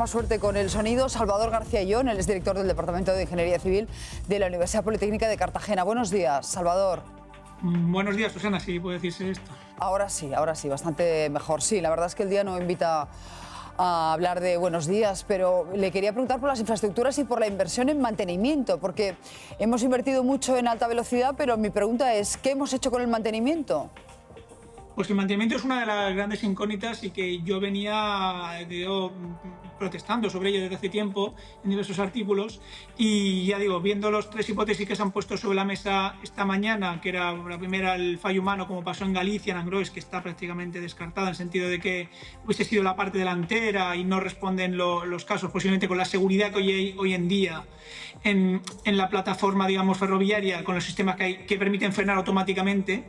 Más suerte con el sonido. Salvador García Ayllón, él es director del Departamento de Ingeniería Civil de la Universidad Politécnica de Cartagena. Buenos días, Salvador. Buenos días, Susana, sí puede decirse esto. Ahora sí, bastante mejor. Sí, la verdad es que el día no invita a hablar de buenos días, pero le quería preguntar por las infraestructuras y por la inversión en mantenimiento, porque hemos invertido mucho en alta velocidad, pero mi pregunta es, ¿qué hemos hecho con el mantenimiento? Pues el mantenimiento es una de las grandes incógnitas y que yo venía protestando sobre ello desde hace tiempo en diversos artículos, y ya digo, viendo las tres hipótesis que se han puesto sobre la mesa esta mañana, que era la primera el fallo humano, como pasó en Galicia, en Angrois, que está prácticamente descartada en el sentido de que hubiese sido la parte delantera y no responden los casos posiblemente con la seguridad que hoy en día en la plataforma, digamos, ferroviaria, con los sistemas que permiten frenar automáticamente.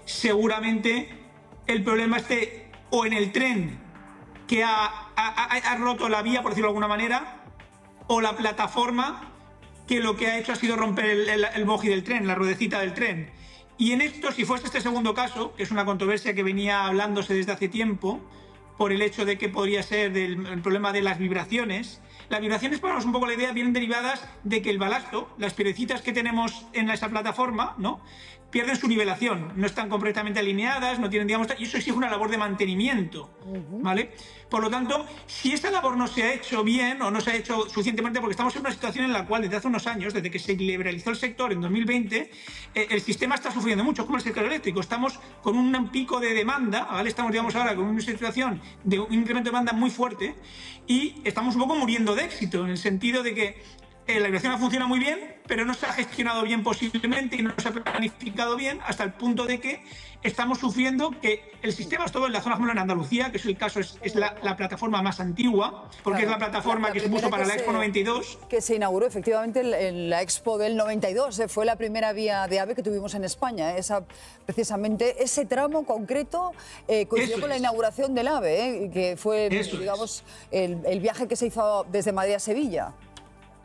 Seguramente el problema esté o en el tren que ha roto la vía, por decirlo de alguna manera, o la plataforma que lo que ha hecho ha sido romper el bogie del tren, la ruedecita del tren. Y en esto, si fuese este segundo caso, que es una controversia que venía hablándose desde hace tiempo, por el hecho de que podría ser el problema de las vibraciones. Las vibraciones, para darnos un poco la idea, vienen derivadas de que el balasto, las piedrecitas que tenemos en esa plataforma, ¿no?, pierden su nivelación, no están completamente alineadas, no tienen, digamos, y eso exige una labor de mantenimiento, ¿vale? Por lo tanto, si esa labor no se ha hecho bien o no se ha hecho suficientemente, porque estamos en una situación en la cual desde hace unos años, desde que se liberalizó el sector en 2020, el sistema está sufriendo mucho, como el sector eléctrico. Estamos con un pico de demanda, ¿vale? Estamos, digamos, ahora con una situación de un incremento de demanda muy fuerte y estamos un poco muriendo de éxito, en el sentido de que la vibración funciona muy bien, pero no se ha gestionado bien posiblemente y no se ha planificado bien, hasta el punto de que estamos sufriendo que el sistema, todo en la zona, como en Andalucía, que es el caso, es la plataforma más antigua, porque claro, es la plataforma que se puso para la Expo 92. Que se inauguró efectivamente en la Expo del 92, fue la primera vía de AVE que tuvimos en España. Precisamente ese tramo concreto coincidió con la inauguración del AVE, que fue, digamos, el viaje que se hizo desde Madrid a Sevilla.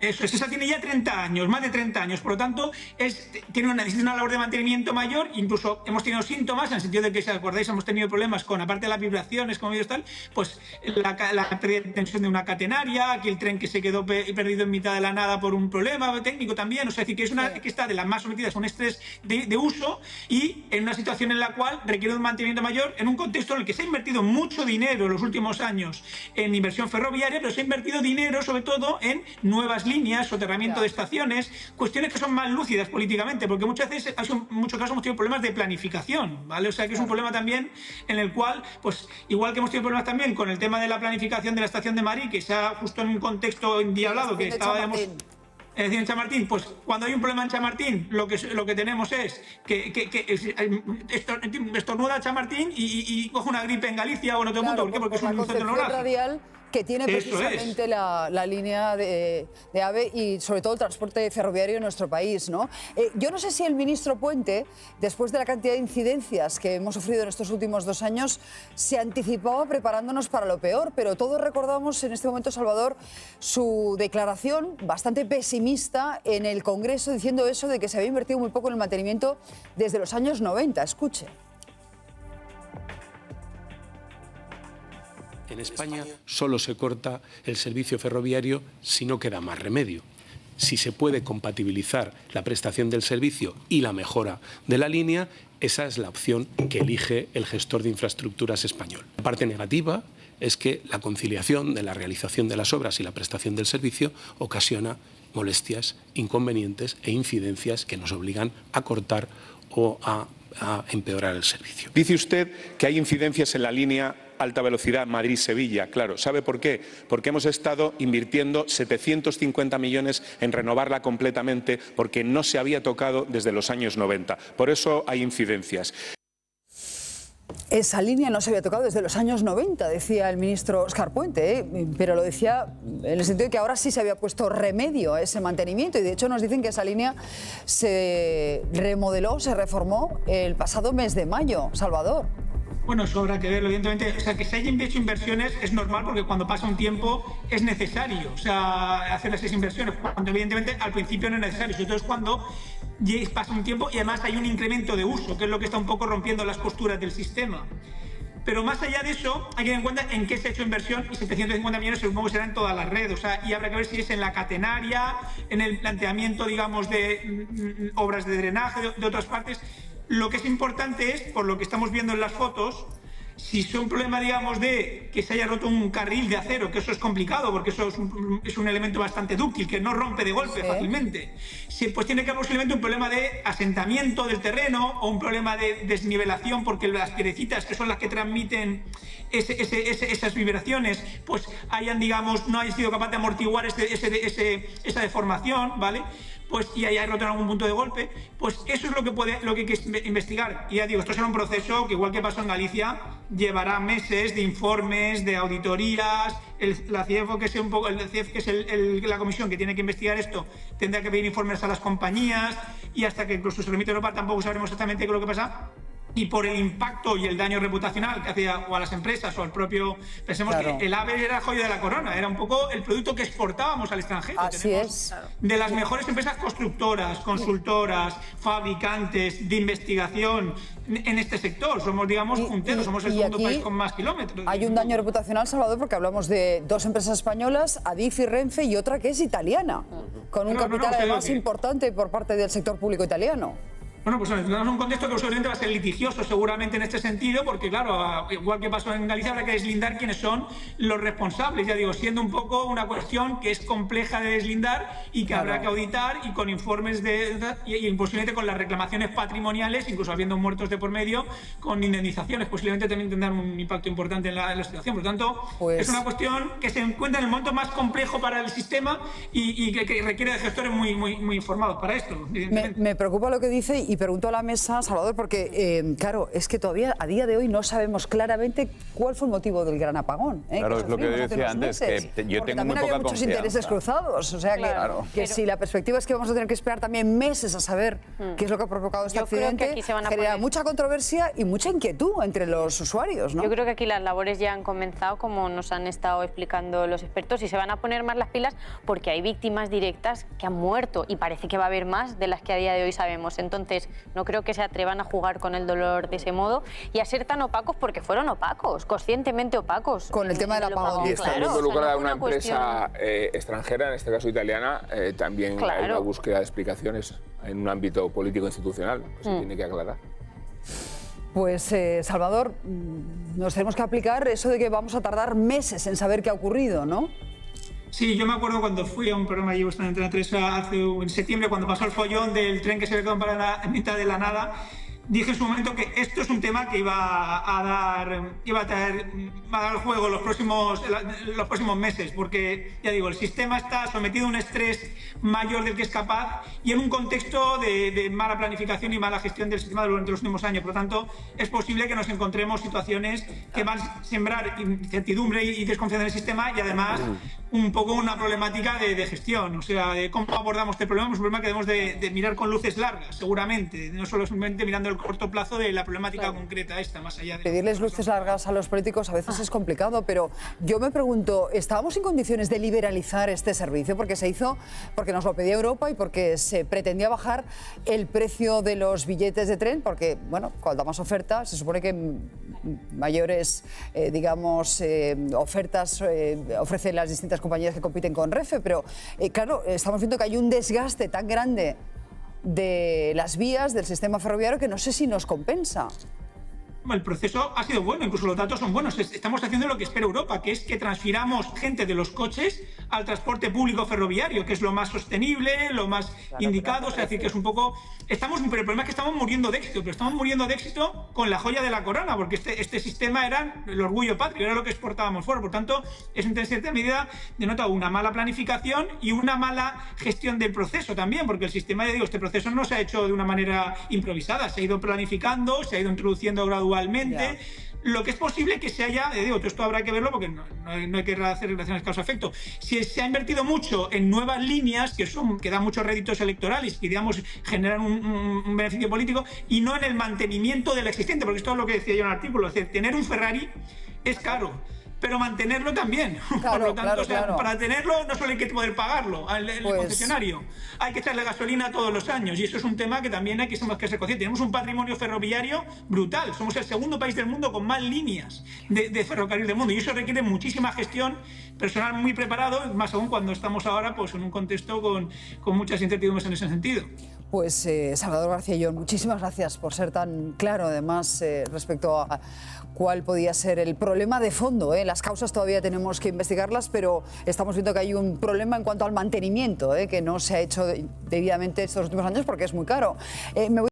Eso es, esa tiene ya 30 años, más de 30 años, por lo tanto necesita una labor de mantenimiento mayor. Incluso hemos tenido síntomas, en el sentido de que, si acordáis, hemos tenido problemas con, aparte de las vibraciones, como tal, pues la pérdida de tensión de una catenaria, aquí el tren que se quedó perdido en mitad de la nada por un problema técnico también, o sea, es decir, que es una que está de las más sometidas a un estrés de uso y en una situación en la cual requiere un mantenimiento mayor, en un contexto en el que se ha invertido mucho dinero en los últimos años en inversión ferroviaria, pero se ha invertido dinero sobre todo en nuevas líneas, soterramiento de estaciones, cuestiones que son más lúcidas políticamente, porque muchas veces, en muchos casos, hemos tenido problemas de planificación, ¿vale? O sea, que es un problema también en el cual, pues, igual que hemos tenido problemas también con el tema de la planificación de la estación de Madrid, que sea justo en un contexto endiablado, que estaba, digamos, es decir, en Chamartín, pues cuando hay un problema en Chamartín, lo que tenemos es que estornuda Chamartín y coge una gripe en Galicia o en otro punto. ¿Por qué? Porque es un centro radial que tiene precisamente la línea de AVE y sobre todo el transporte ferroviario en nuestro país, ¿no? Yo no sé si el ministro Puente, después de la cantidad de incidencias que hemos sufrido en estos últimos 2 años, se anticipaba preparándonos para lo peor, pero todos recordamos en este momento, Salvador, su declaración bastante pesimista en el Congreso, diciendo eso de que se había invertido muy poco en el mantenimiento desde los años 90. Escuche. En España solo se corta el servicio ferroviario si no queda más remedio. Si se puede compatibilizar la prestación del servicio y la mejora de la línea, esa es la opción que elige el gestor de infraestructuras español. La parte negativa es que la conciliación de la realización de las obras y la prestación del servicio ocasiona molestias, inconvenientes e incidencias que nos obligan a cortar o a empeorar el servicio. Dice usted que hay incidencias en la línea alta velocidad Madrid-Sevilla. Claro, ¿sabe por qué? Porque hemos estado invirtiendo 750 millones en renovarla completamente, porque no se había tocado desde los años 90. Por eso hay incidencias. Esa línea no se había tocado desde los años 90, decía el ministro Óscar Puente, pero lo decía en el sentido de que ahora sí se había puesto remedio a ese mantenimiento y de hecho nos dicen que esa línea se remodeló, se reformó el pasado mes de mayo. Salvador. Bueno, eso habrá que verlo, evidentemente. O sea, que se hayan hecho inversiones es normal porque cuando pasa un tiempo es necesario, o sea, hacer esas inversiones, cuando evidentemente al principio no es necesario, sobre todo es cuando pasa un tiempo y además hay un incremento de uso, que es lo que está un poco rompiendo las costuras del sistema. Pero más allá de eso, hay que tener en cuenta en qué se ha hecho inversión, y 750 millones supongo que será en toda la red, o sea, y habrá que ver si es en la catenaria, en el planteamiento, digamos, de obras de drenaje de otras partes. Lo que es importante es, por lo que estamos viendo en las fotos, si es un problema, digamos, de que se haya roto un carril de acero, que eso es complicado, porque eso es un elemento bastante dúctil, que no rompe de golpe fácilmente. Pues tiene que haber posiblemente un problema de asentamiento del terreno o un problema de desnivelación, porque las piedrecitas, que son las que transmiten esas vibraciones, pues digamos, no hayan sido capaces de amortiguar esa deformación, ¿vale? Pues y haya roto en algún punto de golpe, pues eso es lo que hay que investigar. Y ya digo, esto será un proceso que, igual que pasó en Galicia, llevará meses de informes, de auditorías. La CIEF, que es la comisión que tiene que investigar esto, tendrá que pedir informes a las compañías, y hasta que incluso se remite a Europa tampoco sabremos exactamente qué es lo que pasa. Y por el impacto y el daño reputacional que hacía o a las empresas o al propio... Pensemos que el AVE era joya de la corona, era un poco el producto que exportábamos al extranjero. Así es. De las mejores empresas constructoras, consultoras, fabricantes de investigación en este sector. Somos, digamos, punteros, somos el segundo país con más kilómetros. Hay un daño reputacional, Salvador, porque hablamos de dos empresas españolas, Adif y Renfe, y otra que es italiana, con un capital además importante por parte del sector público italiano. Bueno, pues tenemos un contexto que posiblemente va a ser litigioso seguramente en este sentido, porque claro, igual que pasó en Galicia, habrá que deslindar quiénes son los responsables, ya digo, siendo un poco una cuestión que es compleja de deslindar y que habrá que auditar, y con informes y posiblemente con las reclamaciones patrimoniales, incluso habiendo muertos de por medio, con indemnizaciones, posiblemente también tendrán un impacto importante en la situación. Por lo tanto, es una cuestión que se encuentra en el momento más complejo para el sistema y que requiere de gestores muy informados para esto. Me preocupa lo que dice, y pregunto a la mesa, Salvador, porque claro, es que todavía a día de hoy no sabemos claramente cuál fue el motivo del gran apagón. Claro, es lo que decía antes, que yo tengo muy poca confianza. Muchos intereses cruzados, o sea que si la perspectiva es que vamos a tener que esperar también meses a saber qué es lo que ha provocado este accidente, genera mucha controversia y mucha inquietud entre los usuarios, ¿no? Yo creo que aquí las labores ya han comenzado, como nos han estado explicando los expertos, y se van a poner más las pilas porque hay víctimas directas que han muerto, y parece que va a haber más de las que a día de hoy sabemos. Entonces, no creo que se atrevan a jugar con el dolor de ese modo y a ser tan opacos, porque fueron opacos, conscientemente opacos. Con el tema del apagón. Y está involucrada una empresa extranjera, en este caso italiana, también hay una búsqueda de explicaciones en un ámbito político-institucional, que se tiene que aclarar. Pues, Salvador, nos tenemos que aplicar eso de que vamos a tardar meses en saber qué ha ocurrido, ¿no? Sí, yo me acuerdo cuando fui a un programa allí en Antena 3 en septiembre, cuando pasó el follón del tren que se había quedado para en mitad de la nada. Dije en su momento que esto es un tema que iba a dar juego los próximos meses, porque, ya digo, el sistema está sometido a un estrés mayor del que es capaz, y en un contexto de mala planificación y mala gestión del sistema durante los últimos años. Por lo tanto, es posible que nos encontremos situaciones que van a sembrar incertidumbre y desconfianza en el sistema, y además un poco una problemática de gestión, o sea, de cómo abordamos este problema. Es un problema que debemos de mirar con luces largas, seguramente, no solo simplemente mirando el corto plazo de la problemática concreta esta, más allá de... Pedirles luces largas a los políticos a veces es complicado, pero yo me pregunto, ¿estábamos en condiciones de liberalizar este servicio? Porque se hizo, porque nos lo pedía Europa y porque se pretendía bajar el precio de los billetes de tren, porque, bueno, cuando da más oferta, se supone que mayores, digamos, ofertas ofrecen las distintas compañías que compiten con Renfe, pero claro, estamos viendo que hay un desgaste tan grande de las vías del sistema ferroviario que no sé si nos compensa. El proceso ha sido bueno, incluso los datos son buenos. Estamos haciendo lo que espera Europa, que es que transfiramos gente de los coches al transporte público ferroviario, que es lo más sostenible, lo más indicado. Es decir, que es un poco... pero el problema es que estamos muriendo de éxito, pero estamos muriendo de éxito con la joya de la corona, porque este sistema era el orgullo patrio, era lo que exportábamos fuera. Por tanto, es en cierta medida denota una mala planificación y una mala gestión del proceso también, porque el sistema, ya digo, este proceso no se ha hecho de una manera improvisada, se ha ido planificando, se ha ido introduciendo gradualmente. Lo que es posible que se haya, digo, todo esto habrá que verlo porque no hay que hacer relaciones causa-efecto. Si se ha invertido mucho en nuevas líneas que dan muchos réditos electorales y, digamos, generan un beneficio político, y no en el mantenimiento del existente, porque esto es lo que decía yo en el artículo, es decir, tener un Ferrari es caro. pero mantenerlo también. Claro, Por lo tanto, claro. para tenerlo no solo hay que poder pagarlo al concesionario, hay que echarle gasolina todos los años, y eso es un tema que también hay que ser conscientes. Tenemos un patrimonio ferroviario brutal, somos el segundo país del mundo con más líneas de ferrocarril del mundo, y eso requiere muchísima gestión, personal muy preparado, más aún cuando estamos ahora pues, en un contexto con muchas incertidumbres en ese sentido. Pues Salvador García Llor, muchísimas gracias por ser tan claro, además, respecto a cuál podía ser el problema de fondo. Las causas todavía tenemos que investigarlas, pero estamos viendo que hay un problema en cuanto al mantenimiento, que no se ha hecho debidamente estos últimos años porque es muy caro.